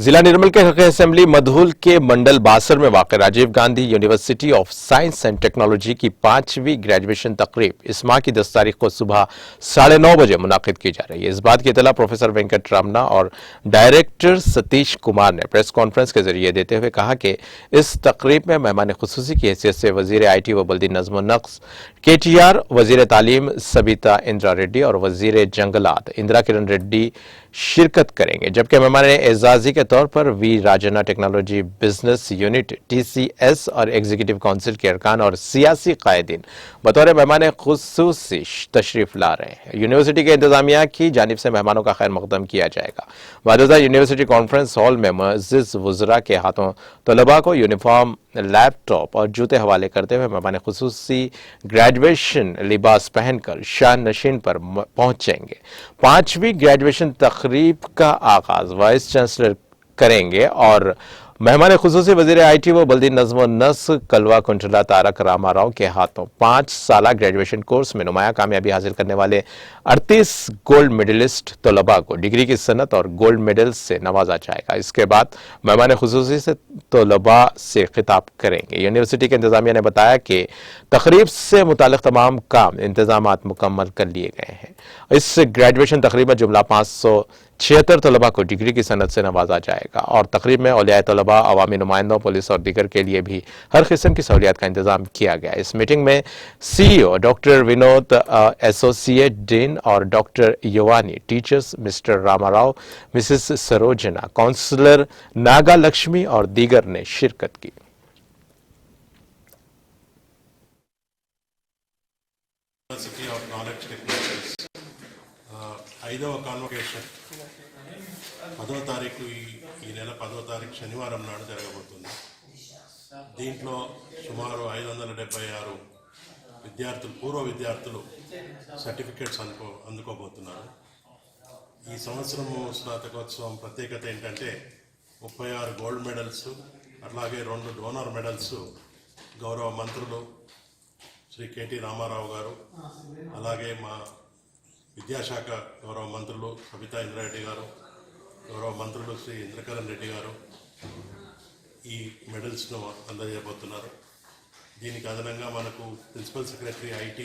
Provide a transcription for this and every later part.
जिला निर्मल के हल्के असेंबली मधुल के मंडल बासर में वाक़ Rajiv Gandhi university of science and technology की 5वीं ग्रेजुएशन तकरीब इस माह की 10 तारीख को सुबह 9:30 बजे मुनाकिद की जा रही है। इस बात की इतला प्रोफेसर वेंकट रमना और डायरेक्टर सतीश कुमार ने प्रेस कॉन्फ्रेंस के जरिए देते हुए कहा कि इस तकरीब में मेहमान खुसूसी की हैसियत से वजीर IT व बल्दी नज़्म व नक्श KTR, वजीर तालीम सबिता इंदिरा रेड्डी और वजीर जंगलात इंदिरा किरण रेड्डी शिरकत करेंगे, जबकि मेहमान एजाजी के तौर पर V Rajana technology business unit TCS और एग्जीक्यूटिव काउंसिल के अरकान और सियासी कायदीन बतौर मेहमान खुसूसी तशरीफ ला रहे हैं। यूनिवर्सिटी के इंतजामिया की जानिब से मेहमानों का खैर मकदम किया जाएगा। वादजा यूनिवर्सिटी कॉन्फ्रेंस हॉल में मुअज़्ज़िज़ वज़रा के हाथों तलबा को यूनिफॉर्म, लैपटॉप और जूते हवाले करते हुए मेहमान खुसूसी ग्रेजुएशन लिबास पहनकर शान नशीन पर पहुंचेंगे। 5वीं ग्रेजुएशन तकरीब का आगाज वाइस चांसलर करेंगे और मेहमान खुसूसी वजीर IT व बल्दी नज़्म व नस्क कलवा कुंटला तारक रामा राव के हाथों 5 साला ग्रेजुएशन कोर्स में नुमाया कामयाबी हासिल करने वाले 38 गोल्ड मेडलिस्ट तलबा को डिग्री की सनत और गोल्ड मेडल से नवाजा जाएगा। इसके बाद मेहमान खुसूसी से तलबा से खिताब करेंगे। यूनिवर्सिटी के इंतजामिया ने बताया कि तकरीब से मुतालिक तमाम काम इंतजामात मुकम्मल कर लिए गए हैं। इस ग्रेजुएशन तकरीब में जुमला 576 तलबा को डिग्री की सनत से नवाजा जाएगा और तकरीब में औलियाए तलबा, अवामी नुमाइंदों, पुलिस और दीगर के लिए भी हर किस्म की सहूलियत का इंतजाम किया गया। इस मीटिंग में CEO doctor Vinod, associate dean और डॉक्टर योवानी, teachers Mr Ramarao, Mrs Sarojana, counsellor Naga Lakshmi और दीगर ने शिरकत की। ఐదవ కాన్వకేషన్ 10వ తారీఖు ఈ నెల 10వ తారీఖు శనివారం నాడు జరగబోతుంది. దీంట్లో సుమారు 576 విద్యార్థులు, పూర్వ విద్యార్థులు సర్టిఫికేట్స్ అందుకోబోతున్నారు. ఈ సంవత్సరము స్నాతకోత్సవం ప్రత్యేకత ఏంటంటే 36 గోల్డ్ మెడల్స్, అట్లాగే 2 డోనర్ మెడల్స్ గౌరవ మంత్రులు శ్రీ KT రామారావు గారు, అలాగే మా విద్యాశాఖ గౌరవ మంత్రులు సబితా ఇంద్రారెడ్డి గారు, గౌరవ మంత్రులు శ్రీ ఇంద్రకరణ్ రెడ్డి గారు ఈ మెడల్స్ను అందజేయబోతున్నారు. దీనికి అదనంగా మనకు principal secretary IT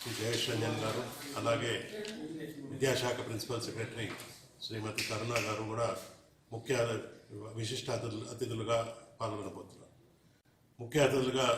Shri Jayesh Ranjan garu, అలాగే విద్యాశాఖ ప్రిన్సిపల్ సెక్రటరీ శ్రీమతి కరుణ గారు కూడా విశిష్ట అతిథులుగా పాల్గొనబోతున్నారు. ముఖ్య అతిథులుగా